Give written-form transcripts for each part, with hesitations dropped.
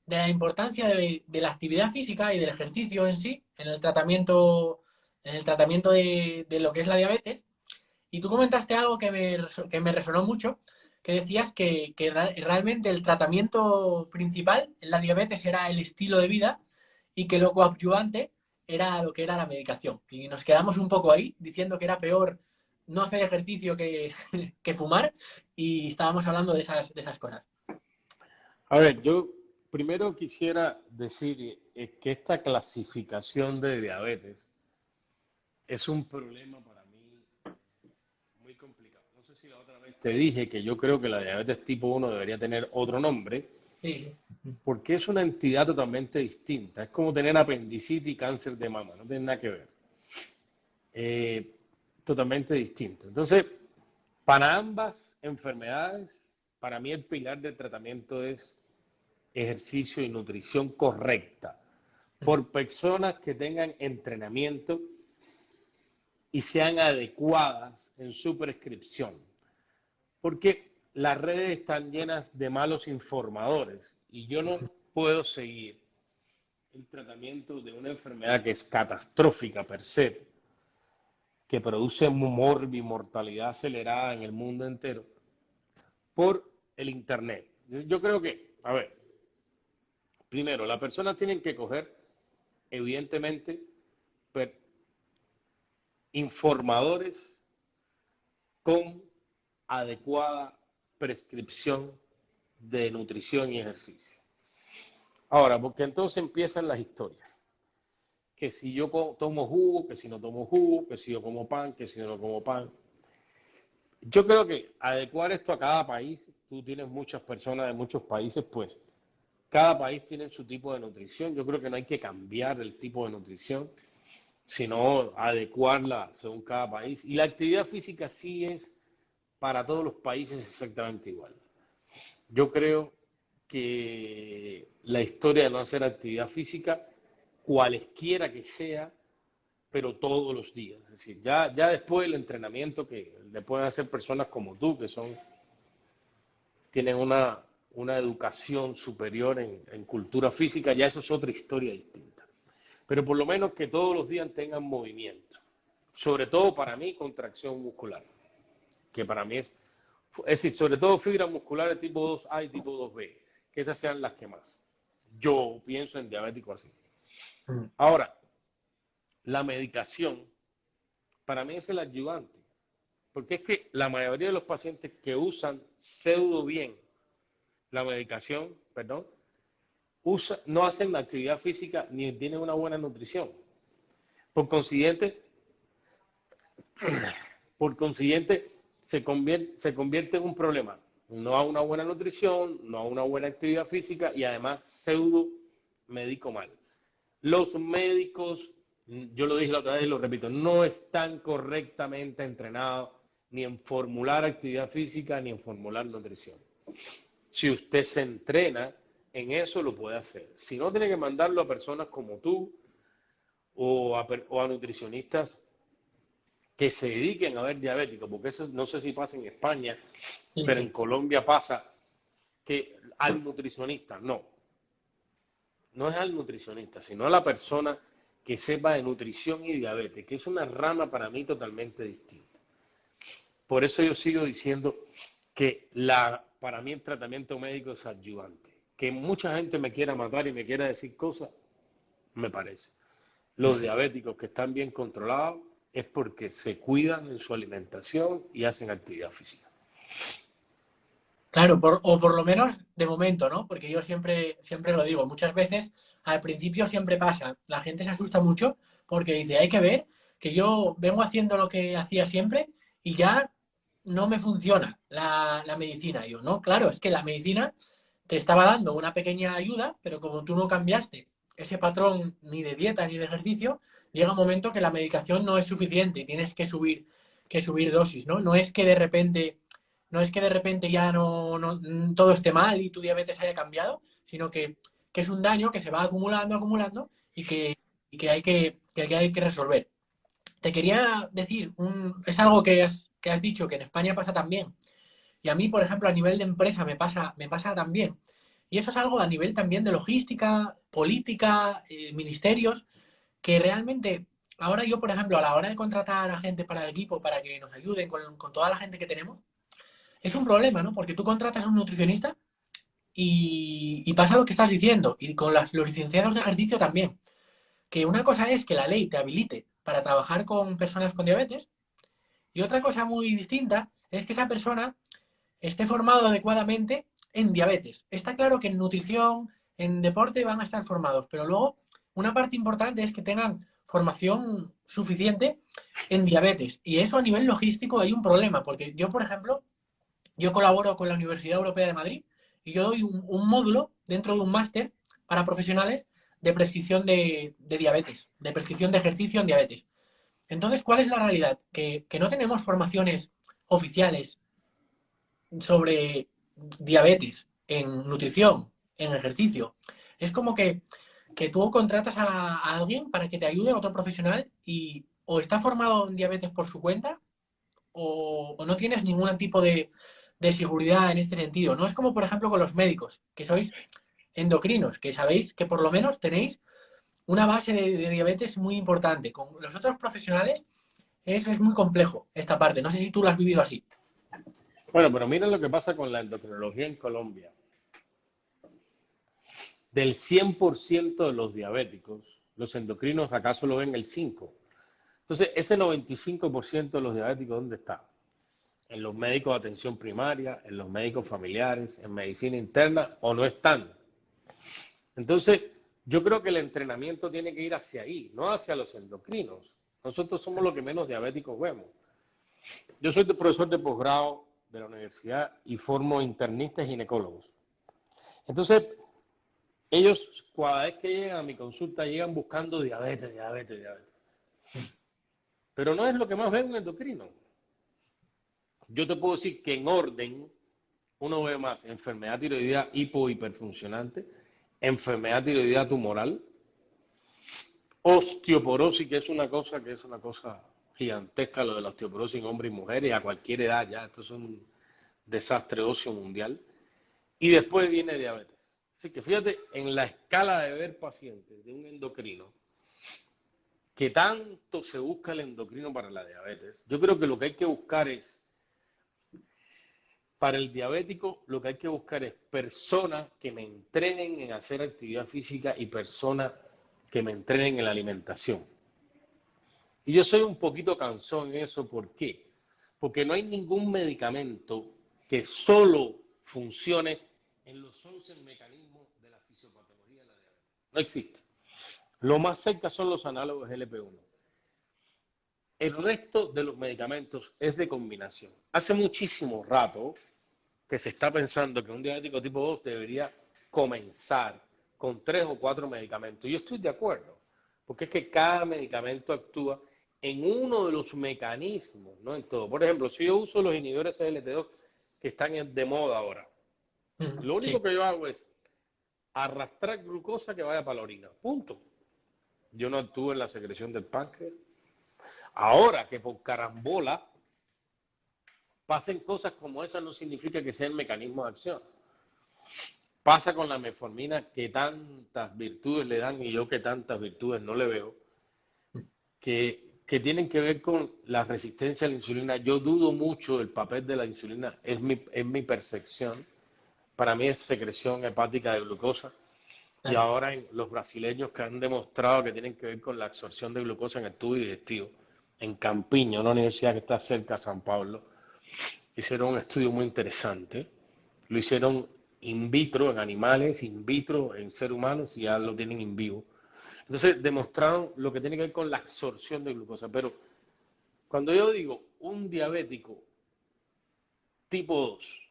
de la importancia de la actividad física y del ejercicio en sí, en el tratamiento de lo que es la diabetes. Y tú comentaste algo que me resonó mucho, que decías que realmente el tratamiento principal en la diabetes era el estilo de vida y que lo coadyuvante era lo que era la medicación. Y nos quedamos un poco ahí diciendo que era peor no hacer ejercicio que, que fumar y estábamos hablando de esas cosas. A ver, yo primero quisiera decir que esta clasificación de diabetes es un problema para mí muy complicado. No sé si la otra vez te dije que yo creo que la diabetes tipo 1 debería tener otro nombre, Sí, porque es una entidad totalmente distinta. Es como tener apendicitis y cáncer de mama, no tiene nada que ver. Eh, Totalmente distinto. Entonces, para ambas enfermedades, para mí el pilar del tratamiento es ejercicio y nutrición correcta por personas que tengan entrenamiento y sean adecuadas en su prescripción. Porque las redes están llenas de malos informadores y yo no puedo seguir el tratamiento de una enfermedad que es catastrófica per se, que produce mortalidad acelerada en el mundo entero, por el Internet. Yo creo que, a ver, primero, las personas tienen que coger, evidentemente, informadores con adecuada prescripción de nutrición y ejercicio. Ahora, porque entonces empiezan las historias. Que si yo tomo jugo, que si no tomo jugo, que si yo como pan, que si yo no como pan. Yo creo que adecuar esto a cada país, tú tienes muchas personas de muchos países, pues cada país tiene su tipo de nutrición. Yo creo que no hay que cambiar el tipo de nutrición, sino adecuarla según cada país. Y la actividad física sí es para todos los países exactamente igual. Yo creo que la historia de no hacer actividad física, cualesquiera que sea, pero todos los días. Es decir, ya después del entrenamiento que le pueden hacer personas como tú, que tienen una educación superior en cultura física, ya eso es otra historia distinta. Pero por lo menos que todos los días tengan movimiento. Sobre todo para mí, contracción muscular, que para mí es decir, sobre todo fibras musculares tipo 2A y tipo 2B, que esas sean las que más. Yo pienso en diabético así. Ahora, la medicación, para mí es el ayudante, porque es que la mayoría de los pacientes que usan pseudo bien la medicación, perdón, no hacen la actividad física ni tienen una buena nutrición. Por consiguiente, por consiguiente se convierte en un problema. No a una buena nutrición, no a una buena actividad física y además pseudo médico mal. Los médicos, yo lo dije la otra vez y lo repito, no están correctamente entrenados ni en formular actividad física ni en formular nutrición. Si usted se entrena en eso, lo puede hacer. Si no, tiene que mandarlo a personas como tú o a nutricionistas que se dediquen a ver diabéticos, porque eso no sé si pasa en España, sí, pero en sí. Colombia pasa que al nutricionista, no es al nutricionista, sino a la persona que sepa de nutrición y diabetes, que es una rama para mí totalmente distinta. Por eso yo sigo diciendo que para mí el tratamiento médico es adyuvante. Que mucha gente me quiera matar y me quiera decir cosas, me parece. Los diabéticos que están bien controlados es porque se cuidan en su alimentación y hacen actividad física. Claro, o por lo menos de momento, ¿no? Porque yo siempre lo digo, muchas veces al principio siempre pasa, la gente se asusta mucho porque dice, hay que ver que yo vengo haciendo lo que hacía siempre y ya no me funciona la medicina. Y yo, no, claro, es que la medicina te estaba dando una pequeña ayuda, pero como tú no cambiaste ese patrón ni de dieta ni de ejercicio, llega un momento que la medicación no es suficiente y tienes que subir dosis, ¿no? No es que de repente ya no todo esté mal y tu diabetes haya cambiado, sino que es un daño que se va acumulando, acumulando y que hay que resolver. Te quería decir, es algo que has dicho que en España pasa también. Y a mí, por ejemplo, a nivel de empresa me pasa también. Y eso es algo a nivel también de logística, política, ministerios, que realmente ahora yo, por ejemplo, a la hora de contratar a gente para el equipo, para que nos ayuden con toda la gente que tenemos, es un problema, ¿no? Porque tú contratas a un nutricionista y pasa lo que estás diciendo, y con los licenciados de ejercicio también, que una cosa es que la ley te habilite para trabajar con personas con diabetes, y otra cosa muy distinta es que esa persona esté formado adecuadamente en diabetes. Está claro que en nutrición, en deporte van a estar formados, pero luego una parte importante es que tengan formación suficiente en diabetes. Y eso a nivel logístico hay un problema, porque yo, por ejemplo, yo colaboro con la Universidad Europea de Madrid y yo doy un módulo dentro de un máster para profesionales de prescripción de diabetes, de prescripción de ejercicio en diabetes. Entonces, ¿cuál es la realidad? Que no tenemos formaciones oficiales sobre diabetes en nutrición, en ejercicio. Es como que tú contratas a alguien para que te ayude, a otro profesional, y o está formado en diabetes por su cuenta o no tienes ningún tipo de seguridad en este sentido. No es como, por ejemplo, con los médicos, que sois endocrinos, que sabéis que por lo menos tenéis una base de diabetes muy importante. Con los otros profesionales es muy complejo esta parte. No sé si tú lo has vivido así. Bueno, pero mira lo que pasa con la endocrinología en Colombia. Del 100% de los diabéticos, los endocrinos acaso lo ven el 5%. Entonces, ese 95% de los diabéticos, ¿dónde está? En los médicos de atención primaria, en los médicos familiares, en medicina interna, o no están. Entonces, yo creo que el entrenamiento tiene que ir hacia ahí, no hacia los endocrinos. Nosotros somos los que menos diabéticos vemos. Yo soy profesor de posgrado de la universidad y formo internistas y ginecólogos. Entonces, ellos, cada vez que llegan a mi consulta, llegan buscando diabetes, diabetes, diabetes. Pero no es lo que más ve un endocrino. Yo te puedo decir que en orden, uno ve más enfermedad tiroidea hipohiperfuncionante, enfermedad tiroidea tumoral, osteoporosis, que es una cosa gigantesca, lo de la osteoporosis en hombres y mujeres, a cualquier edad ya, esto es un desastre óseo mundial, y después viene diabetes. Así que fíjate, en la escala de ver pacientes de un endocrino, que tanto se busca el endocrino para la diabetes, yo creo que lo que hay que buscar es, para el diabético, lo que hay que buscar es personas que me entrenen en hacer actividad física y personas que me entrenen en la alimentación. Y yo soy un poquito cansón en eso, ¿por qué? Porque no hay ningún medicamento que solo funcione en los 11 mecanismos de la fisiopatología de la diabetes. No existe. Lo más cerca son los análogos LP1. El resto de los medicamentos es de combinación. Hace muchísimo rato que se está pensando que un diabético tipo 2 debería comenzar con 3 o 4 medicamentos. Yo estoy de acuerdo, porque es que cada medicamento actúa en uno de los mecanismos, no en todo. Por ejemplo, si yo uso los inhibidores SGLT2 que están de moda ahora, lo único Sí. que yo hago es arrastrar glucosa que vaya para la orina. Punto. Yo no actúo en la secreción del páncreas. Ahora que por carambola pasen cosas como esas no significa que sea el mecanismo de acción. Pasa con la metformina, que tantas virtudes le dan y yo que tantas virtudes no le veo, que tienen que ver con la resistencia a la insulina. Yo dudo mucho del papel de la insulina, es mi percepción. Para mí es secreción hepática de glucosa. Y Claro. ahora en los brasileños que han demostrado que tienen que ver con la absorción de glucosa en el tubo digestivo, en Campiña, una universidad que está cerca de San Pablo, hicieron un estudio muy interesante. Lo hicieron in vitro en animales, in vitro en seres humanos y ya lo tienen in vivo. Entonces demostraron lo que tiene que ver con la absorción de glucosa. Pero cuando yo digo un diabético tipo 2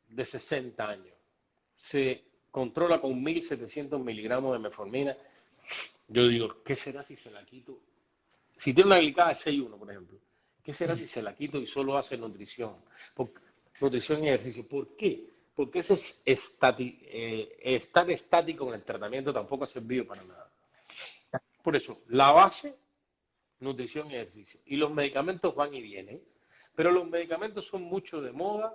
de 60 años se controla con 1.700 miligramos de metformina, yo digo, ¿qué será si se la quito? Si tiene una glicada de 6,1, por ejemplo, ¿qué será si se la quito y solo hace nutrición? Nutrición y ejercicio. ¿Por qué? Porque ese estar estático en el tratamiento tampoco ha servido para nada. Por eso, la base, nutrición y ejercicio. Y los medicamentos van y vienen, pero los medicamentos son mucho de moda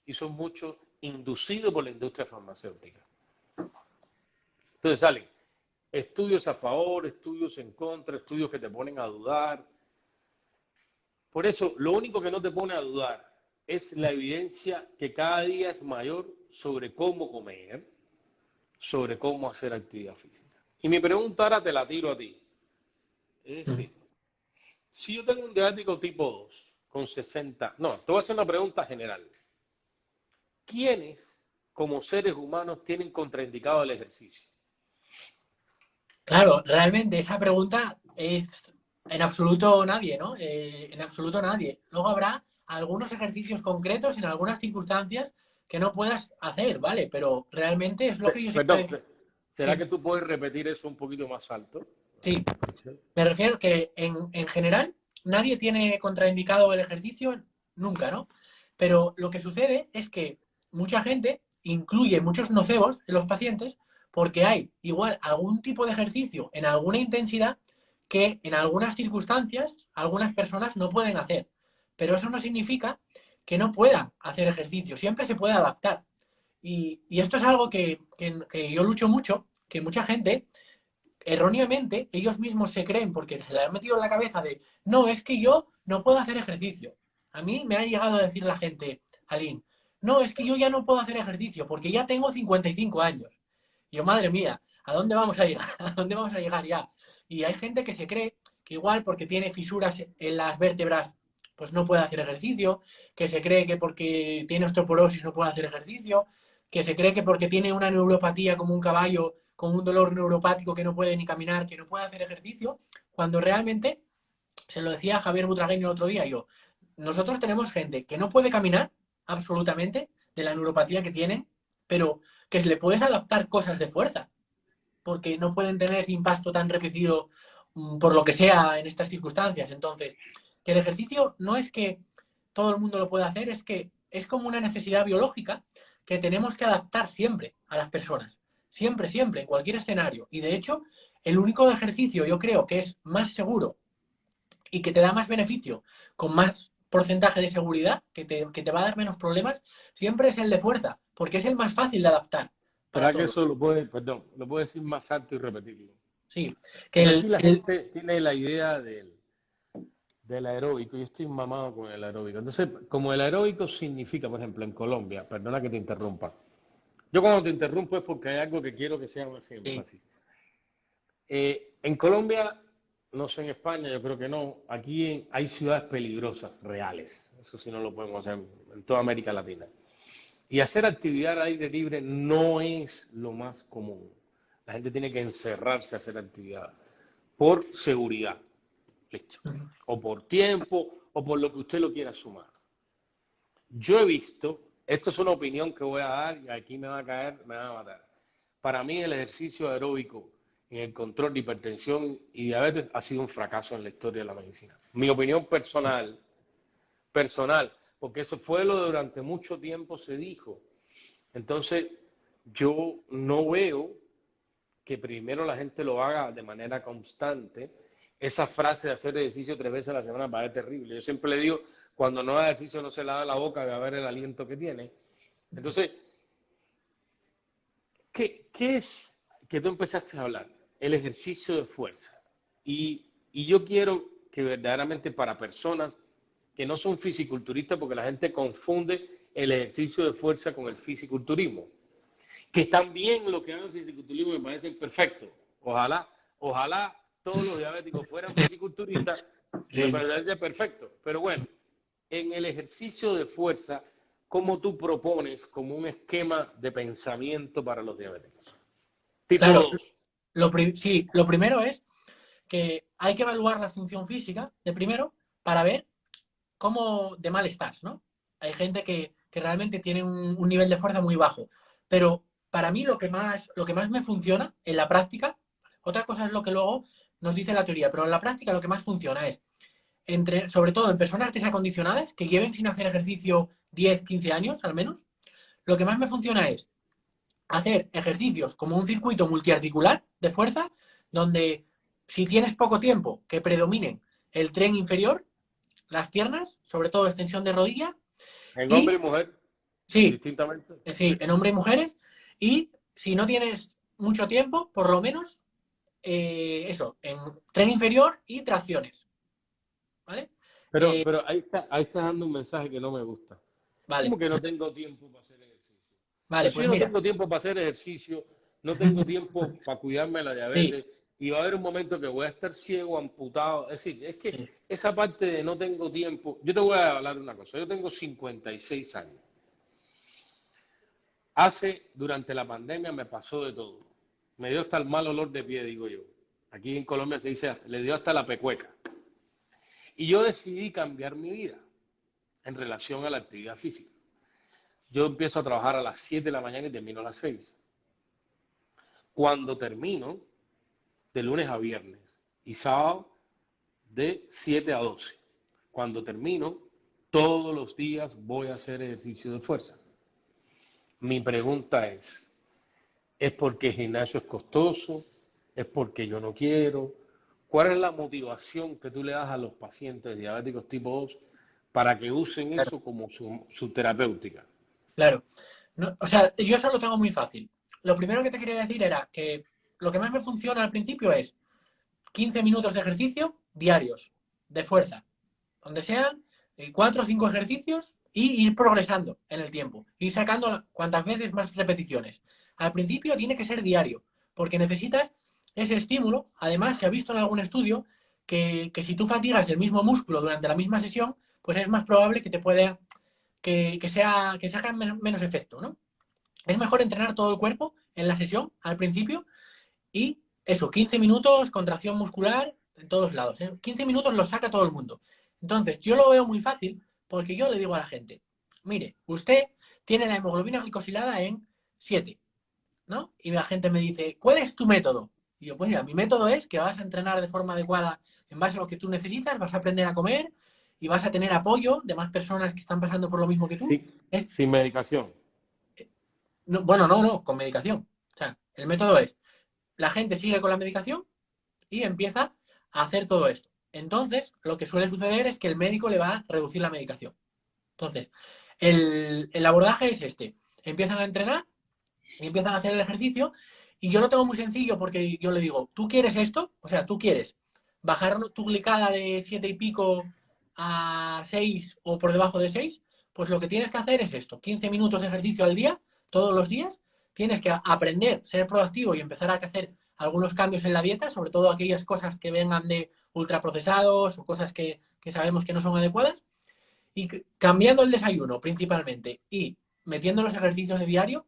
y son mucho inducidos por la industria farmacéutica. Entonces salen estudios a favor, estudios en contra, estudios que te ponen a dudar. Por eso, lo único que no te pone a dudar es la evidencia que cada día es mayor sobre cómo comer, sobre cómo hacer actividad física. Y mi pregunta ahora te la tiro a ti. Es decir, si yo tengo un diabético tipo 2 con 60, no, te voy a hacer una pregunta general. ¿Quiénes, como seres humanos, tienen contraindicado el ejercicio? Claro, realmente esa pregunta es en absoluto nadie, ¿no? En absoluto nadie. Luego habrá algunos ejercicios concretos en algunas circunstancias que no puedas hacer, ¿vale? Pero realmente es lo que yo Perdón, siempre... ¿será Sí, que tú puedes repetir eso un poquito más alto? sí. Me refiero que en general nadie tiene contraindicado el ejercicio nunca, ¿no? Pero lo que sucede es que mucha gente incluye muchos nocebos en los pacientes porque hay igual algún tipo de ejercicio en alguna intensidad que en algunas circunstancias algunas personas no pueden hacer. Pero eso no significa que no puedan hacer ejercicio, siempre se puede adaptar. Y esto es algo que yo lucho mucho, que mucha gente erróneamente ellos mismos se creen porque se le han metido en la cabeza de no, es que yo no puedo hacer ejercicio. A mí me ha llegado a decir la gente, Aline, no, es que yo ya no puedo hacer ejercicio porque ya tengo 55 años. Y yo, madre mía, ¿a dónde vamos a llegar? ¿A dónde vamos a llegar ya? Y hay gente que se cree que igual porque tiene fisuras en las vértebras, pues no puede hacer ejercicio, que se cree que porque tiene osteoporosis no puede hacer ejercicio, que se cree que porque tiene una neuropatía como un caballo, con un dolor neuropático que no puede ni caminar, que no puede hacer ejercicio, cuando realmente, se lo decía Javier Butragueño el otro día, yo, nosotros tenemos gente que no puede caminar absolutamente de la neuropatía que tienen, pero que se le puedes adaptar cosas de fuerza, porque no pueden tener ese impacto tan repetido por lo que sea en estas circunstancias. Entonces, que el ejercicio no es que todo el mundo lo pueda hacer, es que es como una necesidad biológica que tenemos que adaptar siempre a las personas. Siempre, siempre, en cualquier escenario. Y de hecho, el único ejercicio yo creo que es más seguro y que te da más beneficio, con más porcentaje de seguridad, que te va a dar menos problemas, siempre es el de fuerza, porque es el más fácil de adaptar para ¿Será que eso todos. lo puede, perdón, lo puede decir más alto y repetirlo? Sí, que Porque aquí la gente tiene la idea del aeróbico, yo estoy mamado con el aeróbico. Entonces, como el aeróbico significa, por ejemplo, en Colombia, perdona que te interrumpa, yo cuando te interrumpo es porque hay algo que quiero que sea más sí, énfasis. En Colombia, no sé en España, yo creo que no, aquí hay ciudades peligrosas, reales, eso sí no lo podemos hacer en toda América Latina. Y hacer actividad al aire libre no es lo más común. La gente tiene que encerrarse a hacer actividad por seguridad, listo, o por tiempo, o por lo que usted lo quiera sumar. Yo he visto, esto es una opinión que voy a dar y aquí me va a caer, me va a matar. Para mí el ejercicio aeróbico en el control de hipertensión y diabetes ha sido un fracaso en la historia de la medicina. Mi opinión personal, porque eso fue lo que durante mucho tiempo se dijo. Entonces, yo no veo que primero la gente lo haga de manera constante. Esa frase de hacer ejercicio 3 veces a la semana va a ser terrible. Yo siempre le digo, cuando no haga ejercicio no se lava la boca, va a ver el aliento que tiene. Entonces, ¿qué es que tú empezaste a hablar? El ejercicio de fuerza. Y yo quiero que verdaderamente para personas que no son fisiculturistas, porque la gente confunde el ejercicio de fuerza con el fisiculturismo, que están bien lo que hagan fisiculturismo, me parece perfecto. Ojalá todos los diabéticos fueran fisiculturistas, me sí. parece perfecto. Pero bueno, en el ejercicio de fuerza, ¿cómo tú propones como un esquema de pensamiento para los diabéticos? Tipo Claro, 2. sí, lo primero es que hay que evaluar la función física de primero para ver cómo de mal estás, ¿no? Hay gente que realmente tiene un nivel de fuerza muy bajo, pero para mí lo que más me funciona en la práctica, otra cosa es lo que luego nos dice la teoría, pero en la práctica lo que más funciona es, sobre todo en personas desacondicionadas, que lleven sin hacer ejercicio 10, 15 años al menos, lo que más me funciona es hacer ejercicios como un circuito multiarticular de fuerza, donde si tienes poco tiempo, que predominen el tren inferior, las piernas, sobre todo extensión de rodilla, En hombre y y mujer, sí, distintamente. sí, en hombres y mujeres, y si no tienes mucho tiempo, por lo menos, eso, en tren inferior y tracciones, ¿vale? Pero ahí estás dando un mensaje que no me gusta. Vale, ¿Cómo que no tengo tiempo para hacer ejercicio? vale, Pero si pues yo no mira, tengo tiempo para hacer ejercicio, no tengo tiempo para cuidarme de la sí, diabetes, y va a haber un momento que voy a estar ciego, amputado. Es decir, es que sí, esa parte de no tengo tiempo, yo te voy a hablar de una cosa, yo tengo 56 años. Durante la pandemia me pasó de todo. Me dio hasta el mal olor de pie, digo yo. Aquí en Colombia se dice, le dio hasta la pecueca. Y yo decidí cambiar mi vida en relación a la actividad física. Yo empiezo a trabajar a las 7 de la mañana y termino a las 6. Cuando termino, de lunes a viernes y sábado de 7 a 12. Cuando termino, todos los días voy a hacer ejercicio de fuerza. Mi pregunta ¿es porque el gimnasio es costoso? ¿Es porque yo no quiero? ¿Cuál es la motivación que tú le das a los pacientes diabéticos tipo 2 para que usen claro, eso como su terapéutica? claro. No, o sea, yo eso lo tengo muy fácil. Lo primero que te quería decir era que lo que más me funciona al principio es 15 minutos de ejercicio diarios, de fuerza, donde sean 4 o 5 ejercicios y ir progresando en el tiempo, ir sacando cuantas veces más repeticiones. Al principio tiene que ser diario, porque necesitas ese estímulo. Además, se ha visto en algún estudio que si tú fatigas el mismo músculo durante la misma sesión, pues es más probable que te pueda, que se haga menos efecto, ¿no? Es mejor entrenar todo el cuerpo en la sesión al principio y eso, 15 minutos, contracción muscular en todos lados. 15 minutos los saca todo el mundo. Entonces, yo lo veo muy fácil porque yo le digo a la gente, mire, usted tiene la hemoglobina glicosilada en 7, ¿no? Y la gente me dice, ¿cuál es tu método? Y yo, pues mira, mi método es que vas a entrenar de forma adecuada en base a lo que tú necesitas, vas a aprender a comer y vas a tener apoyo de más personas que están pasando por lo mismo que tú. Sí, Es, sin medicación. no, bueno, no, con medicación. O sea, el método es, la gente sigue con la medicación y empieza a hacer todo esto. Entonces, lo que suele suceder es que el médico le va a reducir la medicación. Entonces, el abordaje es este. Empiezan a entrenar y empiezan a hacer el ejercicio y yo lo tengo muy sencillo porque yo le digo, ¿tú quieres esto? O sea, ¿tú quieres bajar tu glicada de 7 y pico a 6 o por debajo de 6? Pues lo que tienes que hacer es esto, 15 minutos de ejercicio al día, todos los días. Tienes que aprender, ser proactivo y empezar a hacer algunos cambios en la dieta, sobre todo aquellas cosas que vengan de ultraprocesados o cosas que sabemos que no son adecuadas. Y cambiando el desayuno principalmente y metiendo los ejercicios de diario,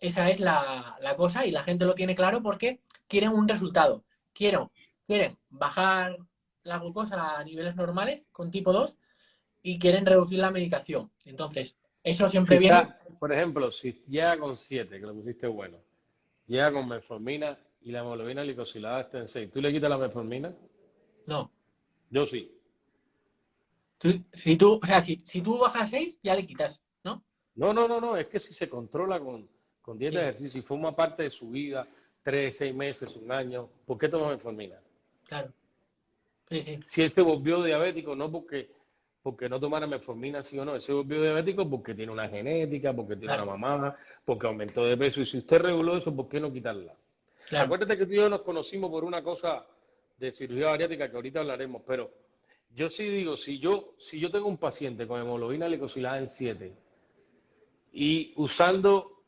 esa es la cosa y la gente lo tiene claro porque quieren un resultado. Quieren bajar la glucosa a niveles normales con tipo 2 y quieren reducir la medicación. Entonces, eso Si siempre viene. está, por ejemplo, si llega con 7, que lo pusiste bueno, llega con metformina y la hemoglobina glicosilada está en 6, ¿tú le quitas la metformina? No. Yo sí. O sea, si tú bajas 6 ya le quitas, ¿no? No, es que si se controla con dieta de Sí, ejercicio y forma parte de su vida, 3, 6 meses, un año, ¿por qué toma metformina? claro. Sí, sí, Si él se volvió diabético, no porque no tomara metformina, sí o no, él se volvió diabético porque tiene una genética, porque tiene una claro, mamá, porque aumentó de peso, y si usted reguló eso, ¿por qué no quitarla? claro. Acuérdate que tú y yo nos conocimos por una cosa de cirugía bariátrica que ahorita hablaremos, pero yo sí digo, si yo tengo un paciente con hemoglobina glicosilada en 7 y usando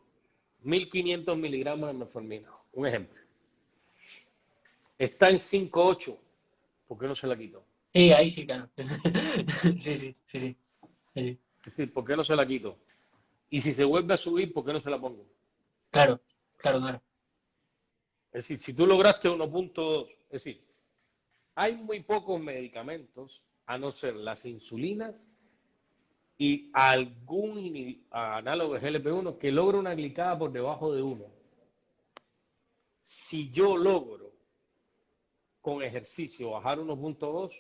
1500 miligramos de metformina, un ejemplo, está en 5,8, ¿por qué no se la quito? Sí, ahí sí, claro. Sí, sí, sí, sí. Sí, Es decir, ¿por qué no se la quito? Y si se vuelve a subir, ¿por qué no se la pongo? claro, claro, claro. Es decir, si tú lograste 1,2, es decir, hay muy pocos medicamentos, a no ser las insulinas y algún análogo de GLP-1 que logra una glicada por debajo de 1. Si yo logro con ejercicio bajar 1,2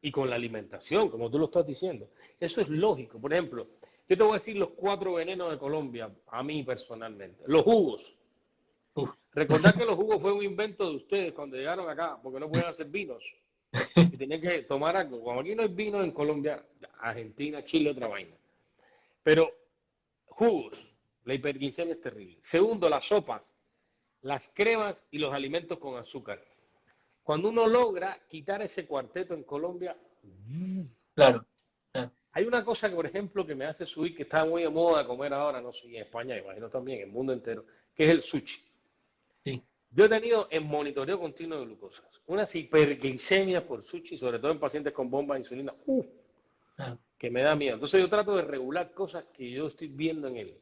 y con la alimentación, como tú lo estás diciendo, eso es lógico. Por ejemplo, yo te voy a decir los 4 venenos de Colombia, a mí personalmente. Los jugos. Uf. Recordad que los jugos fue un invento de ustedes cuando llegaron acá, porque no pueden hacer vinos. Y tenían que tomar algo. Como aquí no hay vino en Colombia, Argentina, Chile, otra vaina. Pero jugos, la hiperglicemia es terrible. Segundo, las sopas. las cremas y los alimentos con azúcar. Cuando uno logra quitar ese cuarteto en Colombia, Claro, claro. hay una cosa que, por ejemplo, que me hace subir, que está muy de moda comer ahora, no sé, en España, imagino también, en el mundo entero, que es el sushi. Sí, Yo he tenido en monitoreo continuo de glucosa unas hiperglicemias por sushi, sobre todo en pacientes con bomba de insulina, claro. que me da miedo. Entonces yo trato de regular cosas que yo estoy viendo en él.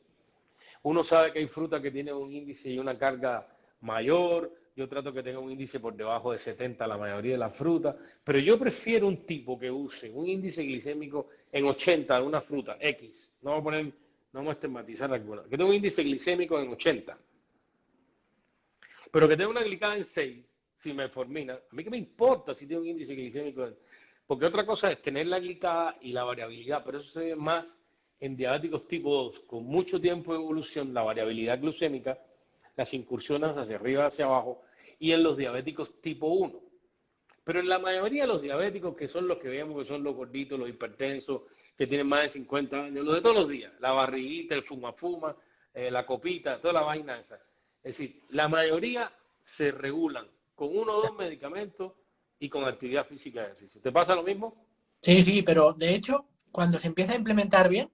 Uno sabe que hay fruta que tiene un índice y una carga mayor, yo trato que tenga un índice por debajo de 70 la mayoría de las frutas, pero yo prefiero un tipo que use un índice glicémico en 80 de una fruta X, no vamos a poner, no vamos a estigmatizar alguna, que tenga un índice glicémico en 80, pero que tenga una glicada en 6, si me formina, a mí qué me importa si tiene un índice glicémico en... Porque otra cosa es tener la glicada y la variabilidad, pero eso se ve más en diabéticos tipo 2, con mucho tiempo de evolución, la variabilidad glucémica, las incursiones hacia arriba, hacia abajo, y en los diabéticos tipo 1. Pero en la mayoría de los diabéticos, que son los que vemos, que son los gorditos, los hipertensos, que tienen más de 50 años, los de todos los días, la barriguita, el fuma-fuma, la copita, toda la vaina esa. Es decir, la mayoría se regulan con uno o dos medicamentos y con actividad física y ejercicio. ¿Te pasa lo mismo? Sí, sí, pero de hecho, cuando se empieza a implementar bien,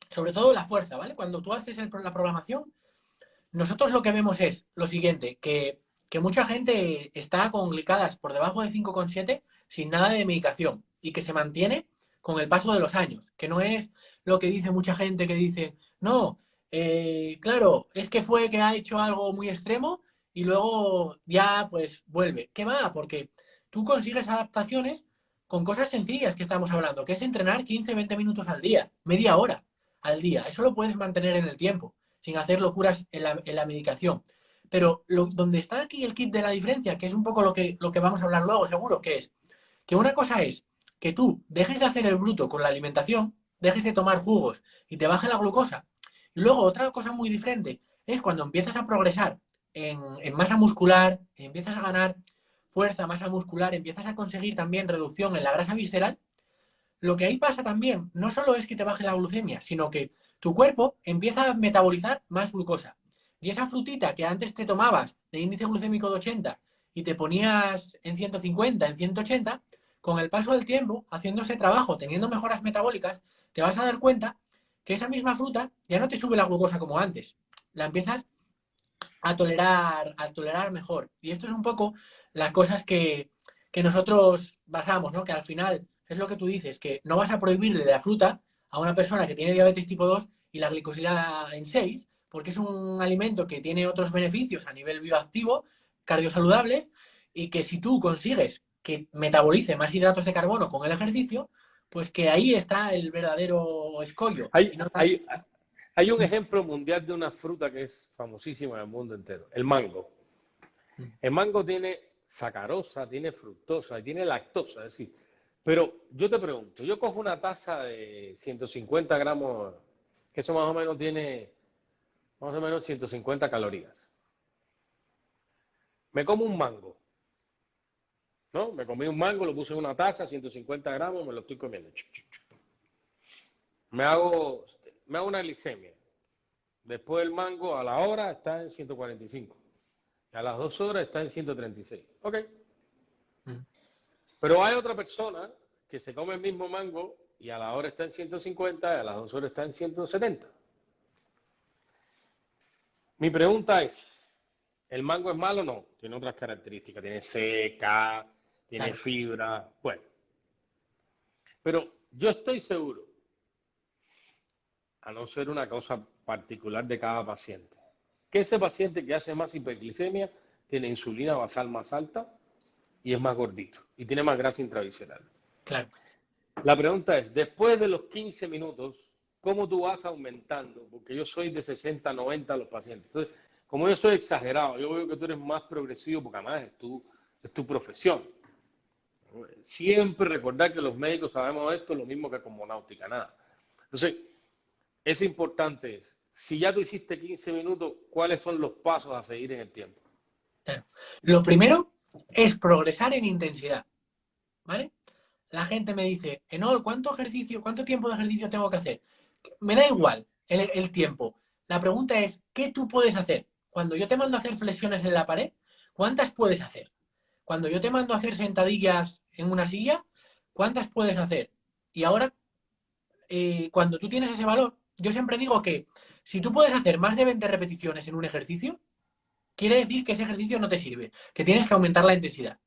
sobre todo la fuerza, ¿vale? Cuando tú haces la programación, nosotros lo que vemos es lo siguiente, que mucha gente está con glicadas por debajo de 5,7 sin nada de medicación y que se mantiene con el paso de los años, que no es lo que dice mucha gente que dice, no, claro, es que fue que ha hecho algo muy extremo y luego ya pues vuelve. ¿Qué va? Porque tú consigues adaptaciones con cosas sencillas que estamos hablando, que es entrenar 15-20 minutos al día, media hora al día. Eso lo puedes mantener en el tiempo sin hacer locuras en la medicación. Pero donde está aquí el kit de la diferencia, que es un poco lo que vamos a hablar luego, seguro, que es que una cosa es que tú dejes de hacer el bruto con la alimentación, dejes de tomar jugos y te baje la glucosa. Y luego otra cosa muy diferente es cuando empiezas a progresar en masa muscular, empiezas a ganar fuerza, masa muscular, empiezas a conseguir también reducción en la grasa visceral. Lo que ahí pasa también no solo es que te baje la glucemia, sino que tu cuerpo empieza a metabolizar más glucosa. Y esa frutita que antes te tomabas de índice glucémico de 80 y te ponías en 150, en 180, con el paso del tiempo, haciendo ese trabajo, teniendo mejoras metabólicas, te vas a dar cuenta que esa misma fruta ya no te sube la glucosa como antes. La empiezas a tolerar mejor. Y esto es un poco las cosas que nosotros basamos, ¿no? Que al final es lo que tú dices, que no vas a prohibirle la fruta a una persona que tiene diabetes tipo 2 y la glicosilada en 6, porque es un alimento que tiene otros beneficios a nivel bioactivo, cardiosaludables, y que si tú consigues que metabolice más hidratos de carbono con el ejercicio, pues que ahí está el verdadero escollo. Y Hay, no tanto... hay, hay un ejemplo mundial de una fruta que es famosísima en el mundo entero, el mango. El mango tiene sacarosa, tiene fructosa y tiene lactosa, es decir, pero yo te pregunto, yo cojo una taza de 150 gramos, que eso más o menos tiene más o menos 150 calorías. Me como un mango, ¿no? Me comí un mango, lo puse en una taza, 150 gramos, me lo estoy comiendo. Me hago, me hago una glicemia. Después el mango a la hora está en 145. A las 2 horas está en 136. Ok. Pero hay otra persona que se come el mismo mango y a la hora está en 150 y a las 2 horas está en 170. Mi pregunta es, ¿el mango es malo o no? Tiene otras características. Tiene seca, tiene Claro, fibra. Bueno, pero yo estoy seguro, a no ser una cosa particular de cada paciente, que ese paciente que hace más hiperglicemia tiene insulina basal más alta y es más gordito y tiene más grasa intravisceral. claro. La pregunta es, después de los 15 minutos, ¿cómo tú vas aumentando? Porque yo soy de 60 a 90 a los pacientes. Entonces, como yo soy exagerado, yo veo que tú eres más progresivo porque además es tu profesión. Siempre recordar que los médicos sabemos esto, lo mismo que como náutica, nada. Entonces, es importante es, si ya tú hiciste 15 minutos, ¿cuáles son los pasos a seguir en el tiempo? Claro. Lo primero es progresar en intensidad, ¿vale? La gente me dice, Enol, cuánto tiempo de ejercicio tengo que hacer? Me da igual el tiempo. La pregunta es, ¿qué tú puedes hacer? cuando yo te mando a hacer flexiones en la pared, ¿cuántas puedes hacer? Cuando yo te mando a hacer sentadillas en una silla, ¿cuántas puedes hacer? Y ahora, cuando tú tienes ese valor, yo siempre digo que si tú puedes hacer más de 20 repeticiones en un ejercicio, quiere decir que ese ejercicio no te sirve, que tienes que aumentar la intensidad.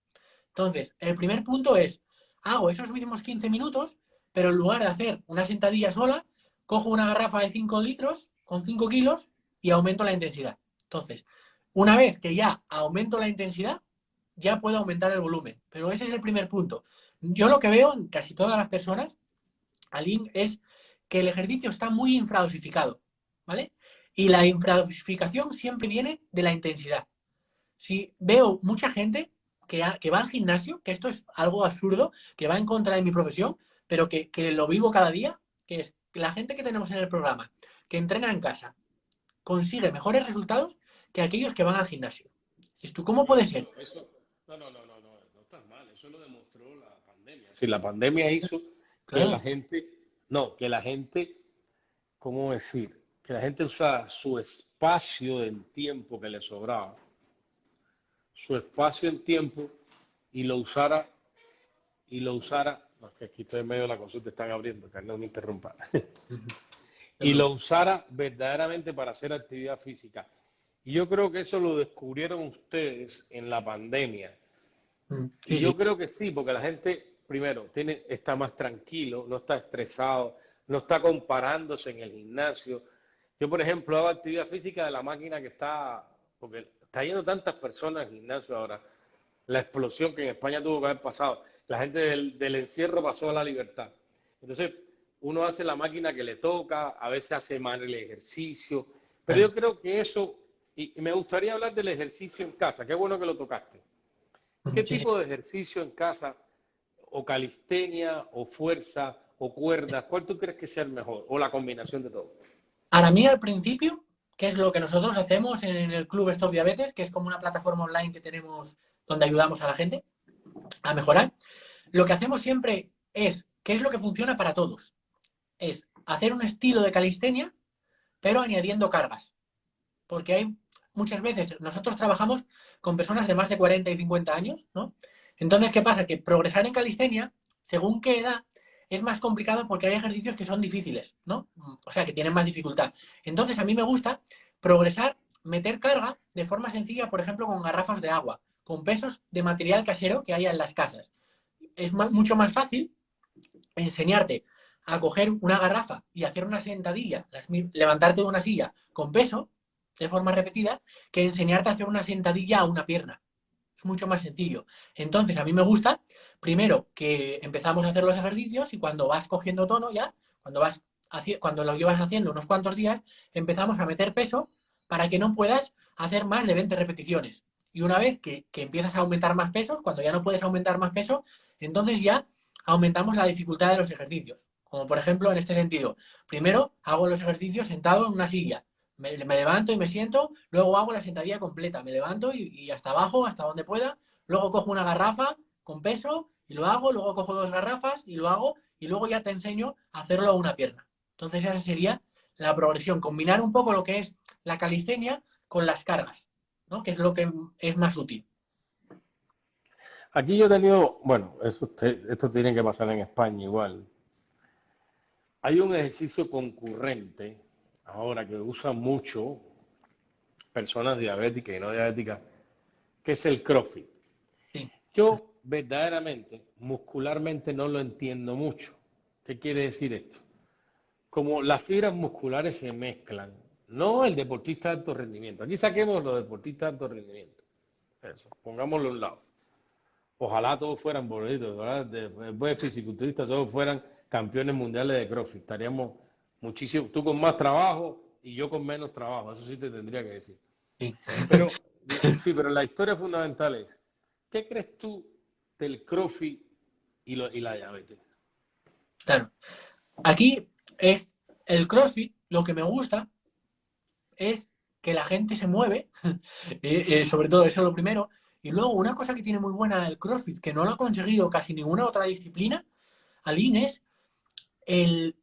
Entonces, el primer punto es, hago esos mismos 15 minutos, pero en lugar de hacer una sentadilla sola, cojo una garrafa de 5 litros con 5 kilos y aumento la intensidad. Entonces, una vez que ya aumento la intensidad, ya puedo aumentar el volumen. Pero ese es el primer punto. Yo lo que veo en casi todas las personas, Aline, es que el ejercicio está muy infradosificado, ¿vale? Y la infradosificación siempre viene de la intensidad. Si veo mucha gente que va al gimnasio, que esto es algo absurdo, que va en contra de mi profesión, pero que lo vivo cada día, que es la gente que tenemos en el programa, que entrena en casa, consigue mejores resultados que aquellos que van al gimnasio. Dices tú, ¿cómo puede ser? No estás mal, eso lo demostró la pandemia. Si la pandemia hizo que Claro, la gente, que la gente, ¿cómo decir? Que la gente usara su espacio en tiempo que le sobraba, su espacio en tiempo y lo usara, no, es que aquí estoy en medio de la consulta, están abriendo, que no me interrumpa, y lo usara verdaderamente para hacer actividad física. Y yo creo que eso lo descubrieron ustedes en la pandemia. sí, Y sí. yo creo que sí, porque la gente, primero, está más tranquilo, no está estresado, no está comparándose en el gimnasio. Yo, por ejemplo, hago actividad física de la máquina que está, porque está yendo tantas personas al gimnasio ahora, la explosión que en España tuvo que haber pasado. La gente del encierro pasó a la libertad. Entonces, uno hace la máquina que le toca, a veces hace mal el ejercicio, pero Claro. yo creo que eso, y me gustaría hablar del ejercicio en casa, qué bueno que lo tocaste. ¿Qué Sí, sí. tipo de ejercicio en casa, o calistenia, o fuerza, o cuerdas, cuál tú crees que sea el mejor, o la combinación de todo? Para mí, al principio, que es lo que nosotros hacemos en el Club Stop Diabetes, que es como una plataforma online que tenemos donde ayudamos a la gente a mejorar, lo que hacemos siempre es, ¿qué es lo que funciona para todos? Es hacer un estilo de calistenia, pero añadiendo cargas. Porque hay muchas veces, nosotros trabajamos con personas de más de 40 y 50 años, ¿no? Entonces, ¿qué pasa? Que progresar en calistenia, según qué edad, es más complicado porque hay ejercicios que son difíciles, ¿no? O sea, que tienen más dificultad. Entonces, a mí me gusta progresar, meter carga de forma sencilla, por ejemplo, con garrafas de agua, con pesos de material casero que haya en las casas. Es mucho más fácil enseñarte a coger una garrafa y hacer una sentadilla, levantarte de una silla con peso de forma repetida, que enseñarte a hacer una sentadilla a una pierna. Es mucho más sencillo. Entonces, a mí me gusta, primero, que empezamos a hacer los ejercicios y cuando vas cogiendo tono ya, cuando lo llevas haciendo unos cuantos días, empezamos a meter peso para que no puedas hacer más de 20 repeticiones. Y una vez que empiezas a aumentar más pesos, cuando ya no puedes aumentar más peso, entonces ya aumentamos la dificultad de los ejercicios. Como por ejemplo en este sentido. Primero hago los ejercicios sentado en una silla. Me levanto y me siento, luego hago la sentadilla completa. Me levanto y hasta abajo, hasta donde pueda. Luego cojo una garrafa con peso y lo hago. Luego cojo dos garrafas y lo hago. Y luego ya te enseño a hacerlo a una pierna. Entonces esa sería la progresión. Combinar un poco lo que es la calistenia con las cargas, ¿no? Que es lo que es más útil. Aquí yo he tenido, bueno, esto tiene que pasar en España igual. Hay un ejercicio concurrente ahora que usan mucho personas diabéticas y no diabéticas, que es el CrossFit. Sí. Yo verdaderamente, muscularmente no lo entiendo mucho. ¿Qué quiere decir esto? Como las fibras musculares se mezclan, no el deportista de alto rendimiento. Aquí saquemos los deportistas de alto rendimiento. Eso, pongámoslo a un lado. Ojalá todos fueran bonitos, ¿verdad? Después de fisiculturistas, todos fueran campeones mundiales de CrossFit. Estaríamos muchísimo, tú con más trabajo y yo con menos trabajo. Eso sí te tendría que decir. Sí. Pero, sí, pero la historia fundamental es, ¿qué crees tú del CrossFit y la diabetes? Claro. Aquí es el CrossFit, lo que me gusta es que la gente se mueve, sobre todo eso es lo primero. Y luego una cosa que tiene muy buena el CrossFit, que no lo ha conseguido casi ninguna otra disciplina, Aline, es el,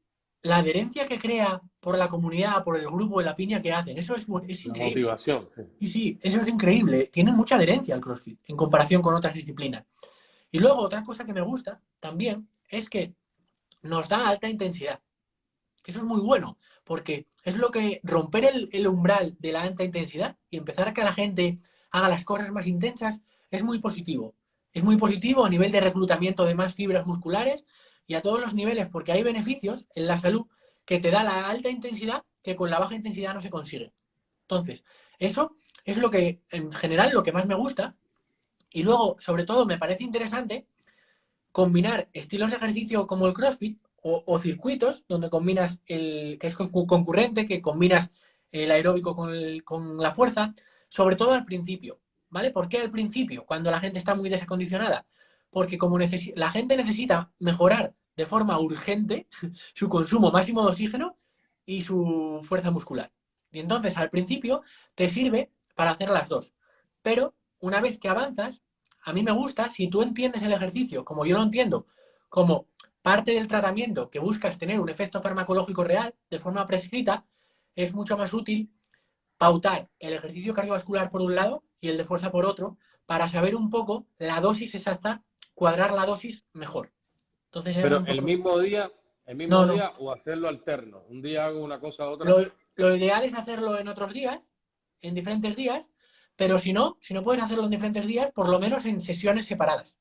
la adherencia que crea por la comunidad, por el grupo, de la piña que hacen, eso es La increíble. motivación, sí. Y sí, eso es increíble. Tiene mucha adherencia al CrossFit en comparación con otras disciplinas. Y luego otra cosa que me gusta también es que nos da alta intensidad. Eso es muy bueno, porque es lo que romper el umbral de la alta intensidad y empezar a que la gente haga las cosas más intensas es muy positivo. Es muy positivo a nivel de reclutamiento de más fibras musculares y a todos los niveles, porque hay beneficios en la salud que te da la alta intensidad que con la baja intensidad no se consigue. Entonces, eso es lo que, en general, lo que más me gusta. Y luego, sobre todo, me parece interesante combinar estilos de ejercicio como el CrossFit o circuitos donde combinas el que es concurrente, que combinas el aeróbico con la fuerza, sobre todo al principio, ¿vale? ¿Por qué al principio? Cuando la gente está muy desacondicionada. Porque como la gente necesita mejorar de forma urgente su consumo máximo de oxígeno y su fuerza muscular. Y entonces al principio te sirve para hacer las dos. Pero una vez que avanzas, a mí me gusta, si tú entiendes el ejercicio, como yo lo entiendo, como parte del tratamiento que buscas tener un efecto farmacológico real, de forma prescrita, es mucho más útil pautar el ejercicio cardiovascular por un lado y el de fuerza por otro, para saber un poco la dosis exacta, cuadrar la dosis mejor. Entonces eso es Pero un poco... el No, mismo no. día o hacerlo alterno. Un día hago una cosa, otra. Lo ideal es hacerlo en otros días, en diferentes días, pero si no puedes hacerlo en diferentes días, por lo menos en sesiones separadas.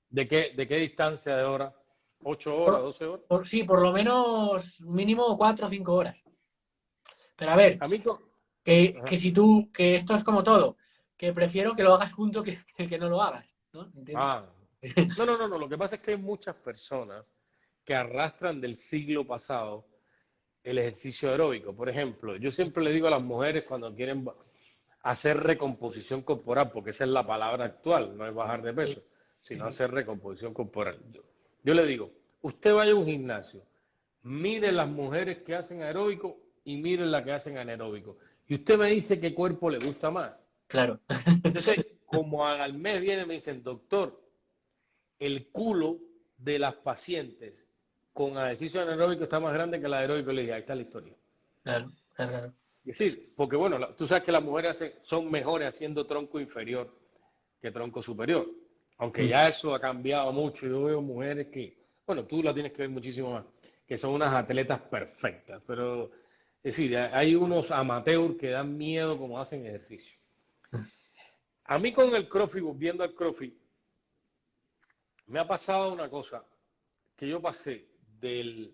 ¿De qué distancia de hora? ¿8 horas, Por, 12 horas? sí, por lo menos mínimo 4 o 5 horas. Pero a ver, A mí, que ajá. si tú, que esto es como todo, que prefiero que lo hagas junto que no lo hagas, ¿no? ¿Entiendes? Ah, no, no, no, no. Lo que pasa es que hay muchas personas que arrastran del siglo pasado el ejercicio aeróbico. Por ejemplo, yo siempre le digo a las mujeres cuando quieren hacer recomposición corporal, porque esa es la palabra actual, no es bajar de Sí, peso, sí, sino sí. hacer recomposición corporal. Yo le digo, usted vaya a un gimnasio, mire las mujeres que hacen aeróbico y mire las que hacen anaeróbico. Y usted me dice qué cuerpo le gusta más. Claro. Entonces, como al mes viene, me dicen, doctor, el culo de las pacientes con ejercicio anaeróbico está más grande que el aeróbico. Le dije, ahí está la historia. Claro, claro, claro. Es decir, porque bueno, tú sabes que las mujeres son mejores haciendo tronco inferior que tronco superior. Aunque Mm. ya eso ha cambiado mucho. Yo veo mujeres que, bueno, tú la tienes que ver muchísimo más, que son unas atletas perfectas. Pero, es decir, hay unos amateurs que dan miedo como hacen ejercicio. A mí con el CrossFit, volviendo al CrossFit, me ha pasado una cosa, que yo pasé del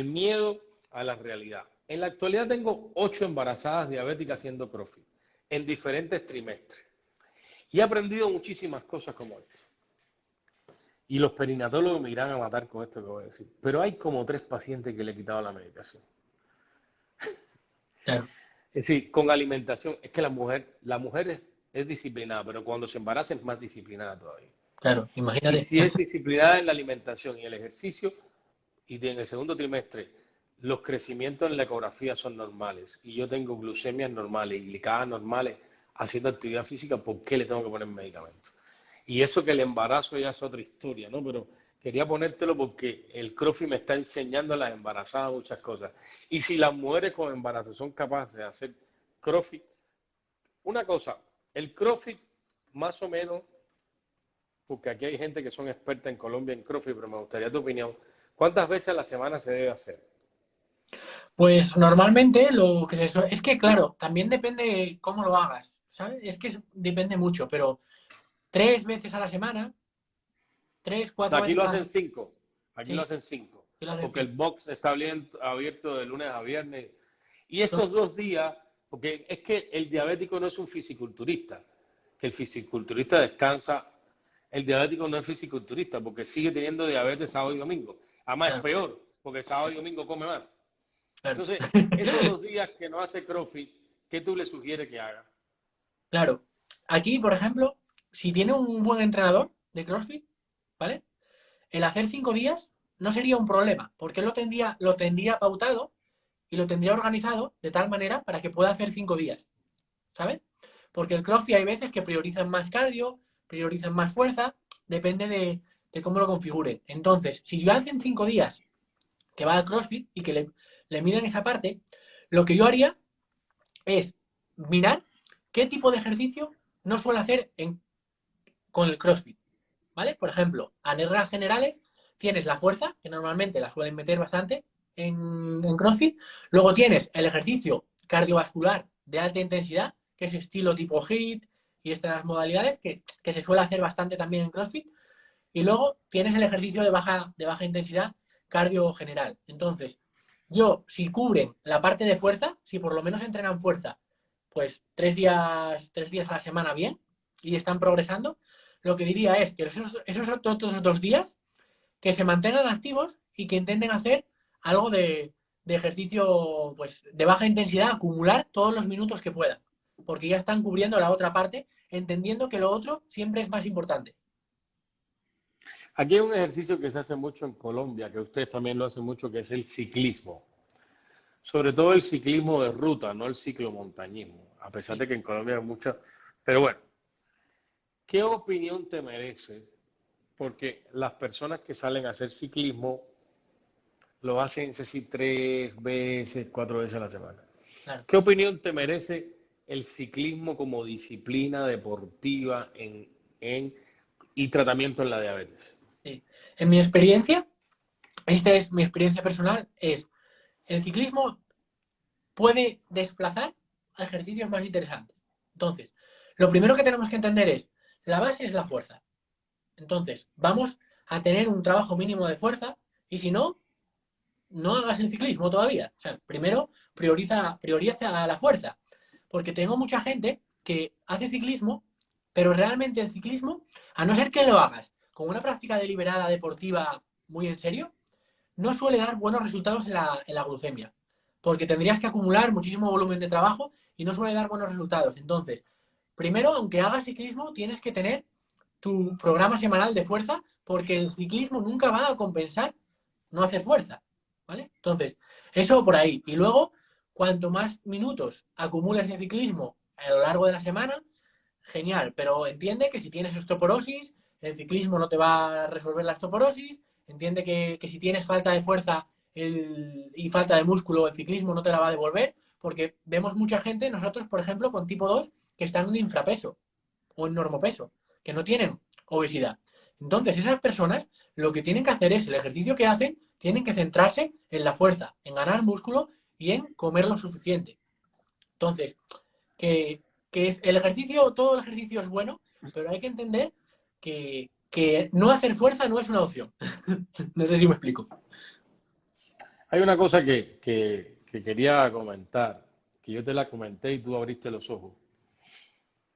miedo a la realidad. En la actualidad tengo 8 embarazadas diabéticas haciendo CrossFit en diferentes trimestres. Y he aprendido muchísimas cosas como esto. Y los perinatólogos me irán a matar con esto que voy a decir. Pero hay como 3 pacientes que le he quitado la medicación. Claro, Es decir, con alimentación, es que la mujer es disciplinada, pero cuando se embaraza es más disciplinada todavía. claro, Y imagínate. si es disciplinada en la alimentación y el ejercicio, y en el segundo trimestre los crecimientos en la ecografía son normales, y yo tengo glucemias normales y glicadas normales haciendo actividad física, ¿por qué le tengo que poner medicamentos? Y eso que el embarazo ya es otra historia, ¿no? Pero quería ponértelo porque el CrossFit me está enseñando a las embarazadas muchas cosas. Y si las mujeres con embarazo son capaces de hacer CrossFit, una cosa, el CrossFit más o menos, porque aquí hay gente que son experta en Colombia en CrossFit, pero me gustaría tu opinión, ¿cuántas veces a la semana se debe hacer? Pues normalmente lo que es que, claro, también depende cómo lo hagas, ¿sabes? Es que depende mucho, pero 3 veces a la semana, tres, No, cuatro aquí veces lo a la hacen semana, 5, aquí lo sí, hacen 5, que lo hacen porque el 5. box está abierto de lunes a viernes. Y esos 2 días, porque es que el diabético no es un fisiculturista, que el fisiculturista descansa, el diabético no es fisiculturista, porque sigue teniendo diabetes sábado y domingo. Además es Claro, peor, porque sábado y domingo come más. claro. Entonces, esos 2 días que no hace CrossFit, ¿qué tú le sugieres que haga? Claro. Aquí, por ejemplo, si tiene un buen entrenador de CrossFit, ¿vale? El hacer 5 días no sería un problema, porque lo tendría pautado y lo tendría organizado de tal manera para que pueda hacer 5 días, ¿sabes? Porque el CrossFit hay veces que priorizan más cardio, priorizan más fuerza, depende de cómo lo configuren. Entonces, si yo hacen 5 días que va al CrossFit y que le miden esa parte, lo que yo haría es mirar qué tipo de ejercicio no suele hacer con el CrossFit, ¿vale? Por ejemplo, a reglas generales tienes la fuerza, que normalmente la suelen meter bastante en CrossFit. Luego tienes el ejercicio cardiovascular de alta intensidad, que es estilo tipo HIIT y estas modalidades que se suele hacer bastante también en CrossFit. Y luego tienes el ejercicio de baja intensidad cardio general. Entonces, si cubren la parte de fuerza, si por lo menos entrenan fuerza, pues 3 días a la semana bien y están progresando, lo que diría es que esos otros 2 días que se mantengan activos y que intenten hacer algo de ejercicio pues, de baja intensidad, acumular todos los minutos que puedan, porque ya están cubriendo la otra parte, entendiendo que lo otro siempre es más importante. Aquí hay un ejercicio que se hace mucho en Colombia, que ustedes también lo hacen mucho, que es el ciclismo. Sobre todo el ciclismo de ruta, no el ciclomontañismo, a pesar de Sí. que en Colombia hay mucha. Pero bueno, ¿qué opinión te merece? Porque las personas que salen a hacer ciclismo lo hacen, es decir, 3 veces, 4 veces a la semana. Claro. ¿Qué opinión te merece el ciclismo como disciplina deportiva y tratamiento en la diabetes? Sí. En mi experiencia, esta es mi experiencia personal, es el ciclismo puede desplazar a ejercicios más interesantes. Entonces, lo primero que tenemos que entender es, la base es la fuerza. Entonces, vamos a tener un trabajo mínimo de fuerza y si no, no hagas el ciclismo todavía. O sea, primero prioriza la fuerza. Porque tengo mucha gente que hace ciclismo, pero realmente el ciclismo, a no ser que lo hagas con una práctica deliberada deportiva muy en serio, no suele dar buenos resultados en la glucemia, porque tendrías que acumular muchísimo volumen de trabajo y no suele dar buenos resultados. Entonces, primero, aunque hagas ciclismo, tienes que tener tu programa semanal de fuerza, porque el ciclismo nunca va a compensar no hacer fuerza, ¿vale? Entonces, eso por ahí. Y luego, cuanto más minutos acumules de ciclismo a lo largo de la semana, genial, pero entiende que si tienes osteoporosis, el ciclismo no te va a resolver la osteoporosis, entiende que si tienes falta de fuerza y falta de músculo, el ciclismo no te la va a devolver, porque vemos mucha gente, nosotros, por ejemplo, con tipo 2 que están en infrapeso o en normopeso, que no tienen obesidad. Entonces, esas personas lo que tienen que hacer es el ejercicio que hacen, tienen que centrarse en la fuerza, en ganar músculo y en comer lo suficiente. Entonces, que, que es el ejercicio, todo el ejercicio es bueno, pero hay que entender que no hacer fuerza no es una opción. No sé si me explico. Hay una cosa que quería comentar, que yo te la comenté y tú abriste los ojos,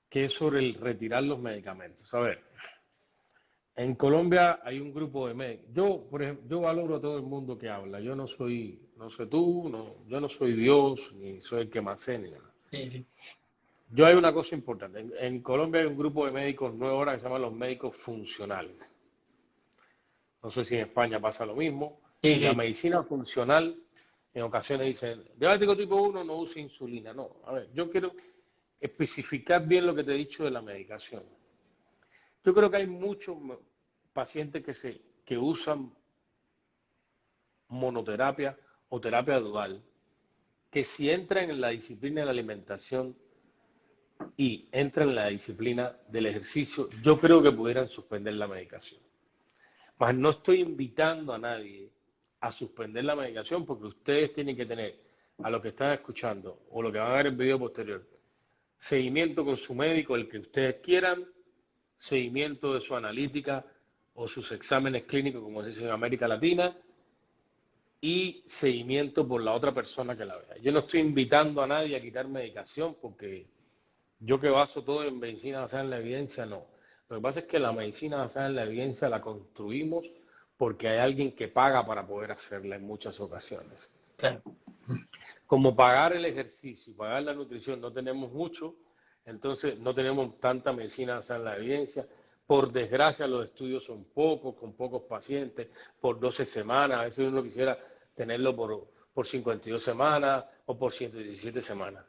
que es sobre el retirar los medicamentos. A ver, en Colombia hay un grupo de médicos. Yo, por ejemplo, yo valoro a todo el mundo que habla. Yo no soy, no sé tú, no, yo no soy Dios, ni soy el que más sé, ni nada. Sí, sí. Yo hay una cosa importante. En Colombia hay un grupo de médicos nuevo ahora que se llaman los médicos funcionales. No sé si en España pasa lo mismo. Sí, Y la sí. medicina funcional en ocasiones dicen, diabético tipo 1 no usa insulina. No, a ver, yo quiero especificar bien lo que te he dicho de la medicación. Yo creo que hay muchos pacientes que usan monoterapia o terapia dual, que si entran en la disciplina de la alimentación y entran en la disciplina del ejercicio, yo creo que pudieran suspender la medicación. Mas no estoy invitando a nadie a suspender la medicación porque ustedes tienen que tener, a lo que están escuchando o lo que van a ver en el video posterior, seguimiento con su médico, el que ustedes quieran, seguimiento de su analítica o sus exámenes clínicos, como se dice en América Latina, y seguimiento por la otra persona que la vea. Yo no estoy invitando a nadie a quitar medicación porque yo que baso todo en medicina basada en la evidencia, no. Lo que pasa es que la medicina basada en la evidencia la construimos porque hay alguien que paga para poder hacerla en muchas ocasiones. Claro. Como pagar el ejercicio y pagar la nutrición no tenemos mucho, entonces no tenemos tanta medicina basada en la evidencia. Por desgracia los estudios son pocos, con pocos pacientes, por 12 semanas, a veces uno quisiera tenerlo por 52 semanas o por 117 semanas.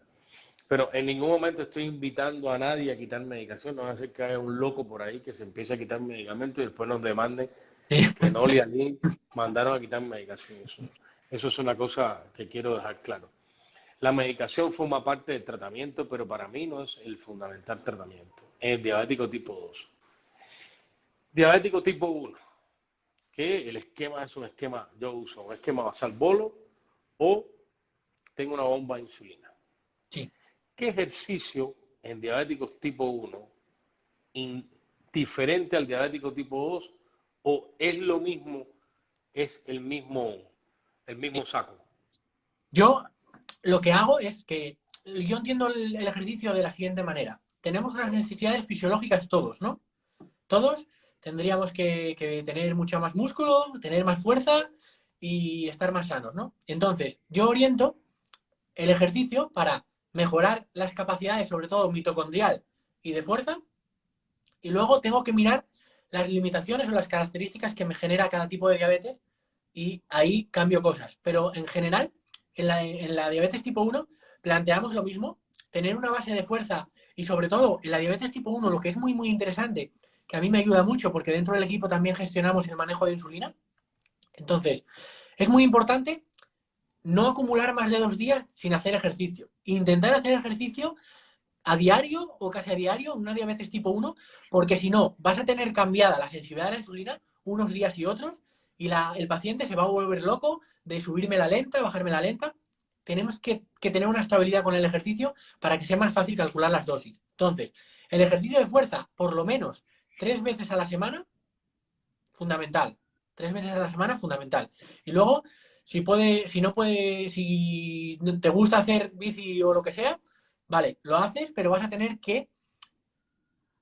Pero en ningún momento estoy invitando a nadie a quitar medicación. No va a ser que haya un loco por ahí que se empiece a quitar medicamentos y después nos demanden Sí. Enol y Alin mandaron a quitar medicación. Eso es una cosa que quiero dejar claro. La medicación forma parte del tratamiento, pero para mí no es el fundamental tratamiento. El diabético tipo 2. Diabético tipo 1, que el esquema es un esquema, yo uso un esquema basal bolo o tengo una bomba de insulina. Sí. ¿Qué ejercicio en diabéticos tipo 1 diferente al diabético tipo 2 o es lo mismo, es el mismo saco? Yo lo que hago es que yo entiendo el ejercicio de la siguiente manera. Tenemos unas necesidades fisiológicas todos, ¿no? Todos tendríamos que tener mucho más músculo, tener más fuerza y estar más sanos, ¿no? Entonces, yo oriento el ejercicio para mejorar las capacidades, sobre todo mitocondrial y de fuerza, y luego tengo que mirar las limitaciones o las características que me genera cada tipo de diabetes y ahí cambio cosas. Pero en general, en la diabetes tipo 1 planteamos lo mismo, tener una base de fuerza y sobre todo en la diabetes tipo 1 lo que es muy, muy interesante, que a mí me ayuda mucho porque dentro del equipo también gestionamos el manejo de insulina. Entonces, es muy importante no acumular más de 2 días sin hacer ejercicio. Intentar hacer ejercicio a diario o casi a diario una diabetes tipo 1, porque si no, vas a tener cambiada la sensibilidad de la insulina unos días y otros, y el paciente se va a volver loco de subirme la lenta, bajarme la lenta. Tenemos que tener una estabilidad con el ejercicio para que sea más fácil calcular las dosis. Entonces, el ejercicio de fuerza, por lo menos 3 veces a la semana, fundamental. 3 veces a la semana, fundamental. Y luego, si no puede, si te gusta hacer bici o lo que sea, vale, lo haces, pero vas a tener que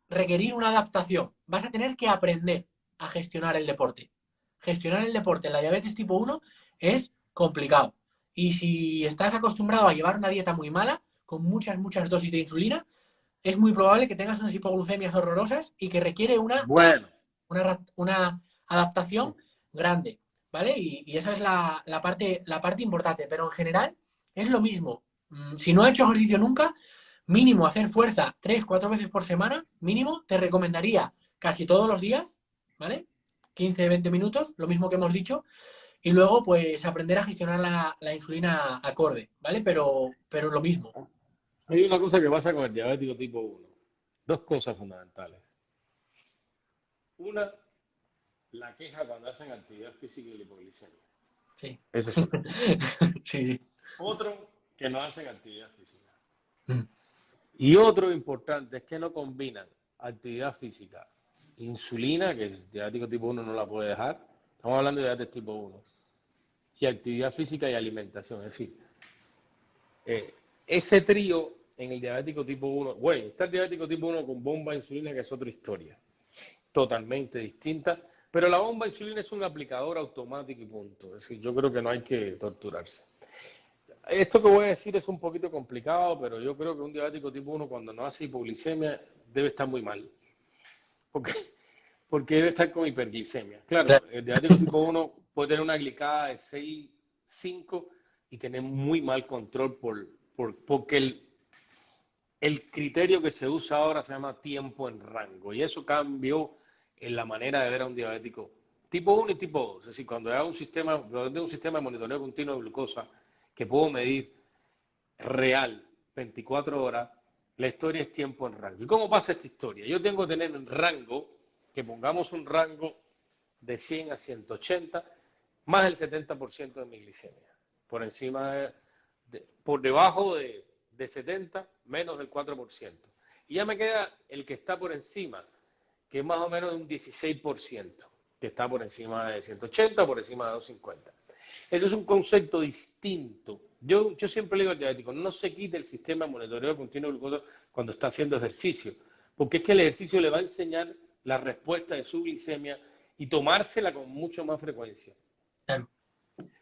requerir una adaptación. Vas a tener que aprender a gestionar el deporte. Gestionar el deporte en la diabetes tipo 1 es complicado. Y si estás acostumbrado a llevar una dieta muy mala, con muchas, muchas dosis de insulina, es muy probable que tengas unas hipoglucemias horrorosas y que requiere Bueno, una adaptación grande, ¿vale? Y esa es la parte importante, pero en general es lo mismo. Si no has hecho ejercicio nunca, mínimo hacer fuerza 3, 4 veces por semana, mínimo, te recomendaría casi todos los días, ¿vale? 15, 20 minutos, lo mismo que hemos dicho, y luego pues aprender a gestionar la insulina acorde, ¿vale? Pero lo mismo. hay una cosa que pasa con el diabético tipo 1. Dos cosas fundamentales. Una, la queja cuando hacen actividad física y la hipoglicemia. Sí. Esa es una. Sí, sí. Otro, que no hacen actividad física. Mm. Y otro importante es que no combinan actividad física, insulina, que el diabético tipo 1 no la puede dejar, estamos hablando de diabetes tipo 1, y actividad física y alimentación. Es decir, ese trío en el diabético tipo 1, bueno, está el diabético tipo 1 con bomba de insulina, que es otra historia, totalmente distinta, pero la bomba de insulina es un aplicador automático y punto. Es decir, yo creo que no hay que torturarse. Esto que voy a decir es un poquito complicado, pero yo creo que un diabético tipo 1 cuando no hace hipoglicemia debe estar muy mal. Porque, porque debe estar con hiperglicemia. Claro, Claro. el diabético tipo 1 puede tener una glicada de 6, 5 y tener muy mal control porque el criterio que se usa ahora se llama tiempo en rango y eso cambió en la manera de ver a un diabético tipo 1 y tipo 2. Es decir, cuando hay cuando tengo un sistema de monitoreo continuo de glucosa que puedo medir real 24 horas, la historia es tiempo en rango. ¿Y cómo pasa esta historia? Yo tengo que tener un rango, que pongamos un rango de 100 a 180, más del 70% de mi glicemia. Por encima por debajo de 70, menos del 4%. Y ya me queda el que está por encima, que es más o menos un 16%, que está por encima de 180, por encima de 250. Eso es un concepto distinto. Yo siempre le digo al diabético, no se quite el sistema de monitoreo continuo de glucosa cuando está haciendo ejercicio, porque es que el ejercicio le va a enseñar la respuesta de su glicemia y tomársela con mucho más frecuencia. Claro.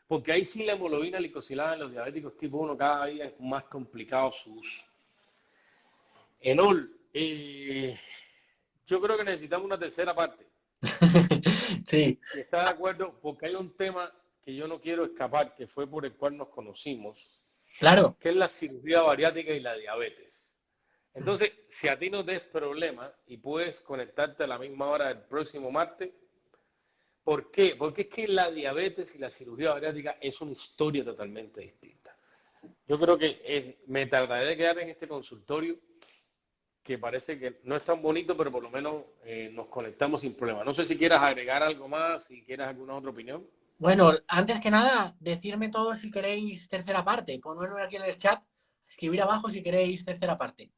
Porque ahí sí la hemoglobina glicosilada en los diabéticos tipo 1 cada día es más complicado su uso. Enol, yo creo que necesitamos una tercera parte. Sí, Y está de acuerdo, porque hay un tema que yo no quiero escapar, que fue por el cual nos conocimos, claro. que es la cirugía bariátrica y la diabetes. Entonces, si a ti no te es problema y puedes conectarte a la misma hora del próximo martes, ¿Por qué? Porque es que la diabetes y la cirugía bariátrica es una historia totalmente distinta. Yo creo que me tardaré de quedar en este consultorio, que parece que no es tan bonito, pero por lo menos nos conectamos sin problema. No sé si quieras agregar algo más, si quieres alguna otra opinión. Bueno, antes que nada, decirme todo si queréis tercera parte. Ponedlo aquí en el chat, escribir abajo si queréis tercera parte.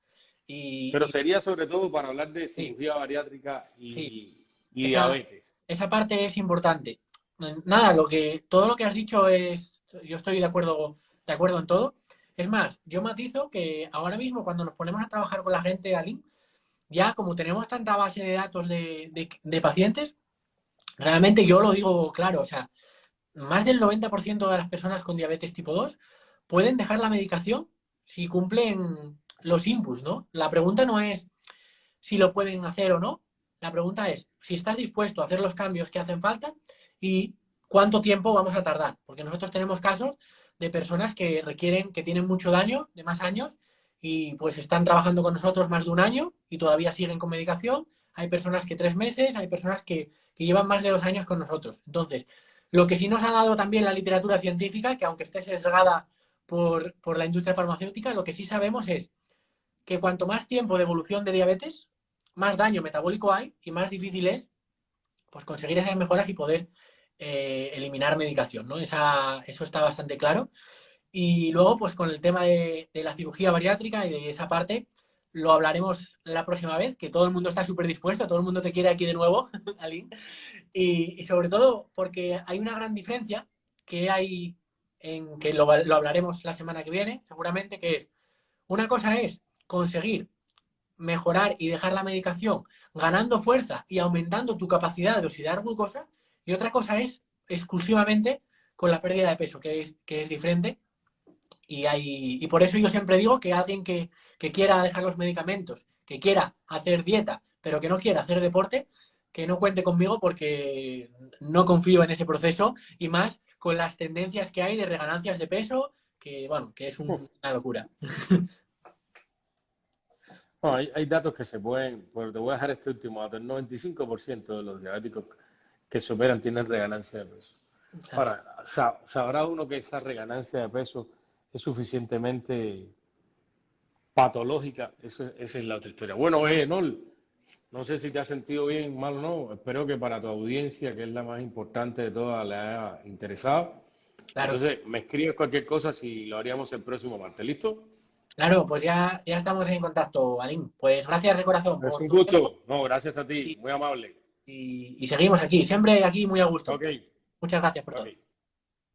Pero Y sería sobre todo para hablar de sí, cirugía bariátrica sí, y esa, diabetes. esa parte es importante. Nada, todo lo que has dicho yo estoy de acuerdo en todo. Es más, yo matizo que ahora mismo cuando nos ponemos a trabajar con la gente, Aline, ya como tenemos tanta base de datos de pacientes, realmente yo lo digo claro, o sea, más del 90% de las personas con diabetes tipo 2 pueden dejar la medicación si cumplen los inputs, ¿no? La pregunta no es si lo pueden hacer o no, la pregunta es si estás dispuesto a hacer los cambios que hacen falta y cuánto tiempo vamos a tardar, porque nosotros tenemos casos de personas que requieren, que tienen mucho daño, de más años, y pues están trabajando con nosotros más de un año y todavía siguen con medicación. Hay personas que 3 meses, hay personas que llevan más de 2 años con nosotros. Entonces, lo que sí nos ha dado también la literatura científica, que aunque esté sesgada por la industria farmacéutica, lo que sí sabemos es que cuanto más tiempo de evolución de diabetes, más daño metabólico hay y más difícil es pues, conseguir esas mejoras y poder eliminar medicación, ¿no? Eso está bastante claro. Y luego, pues con el tema de la cirugía bariátrica y de esa parte, lo hablaremos la próxima vez, que todo el mundo está súper dispuesto, todo el mundo te quiere aquí de nuevo, Aline. Y sobre todo porque hay una gran diferencia que hay en que lo hablaremos la semana que viene, seguramente, que es, una cosa es conseguir mejorar y dejar la medicación ganando fuerza y aumentando tu capacidad de oxidar glucosa, y otra cosa es exclusivamente con la pérdida de peso, que es diferente. Y por eso yo siempre digo que alguien que quiera dejar los medicamentos, que quiera hacer dieta, pero que no quiera hacer deporte, que no cuente conmigo porque no confío en ese proceso y más con las tendencias que hay de reganancias de peso, que bueno, que es una locura. No, hay datos que se pueden, pero te voy a dejar este último dato. El 95% de los diabéticos que se operan tienen reganancia de peso. Claro. Ahora, sabrá uno que esa reganancia de peso es suficientemente patológica. Esa es la otra historia. Bueno, Nol, no sé si te has sentido bien, mal o no. Espero que para tu audiencia, que es la más importante de todas, le haya interesado. Claro, Entonces, me escribes cualquier cosa si lo haríamos el próximo martes. ¿Listo? claro, pues ya estamos en contacto, Aline. Pues gracias de corazón Es por un tu tiempo gusto. No, gracias a ti. y, Muy amable. y seguimos aquí, siempre aquí muy a gusto. Ok, Muchas gracias por todo. ok.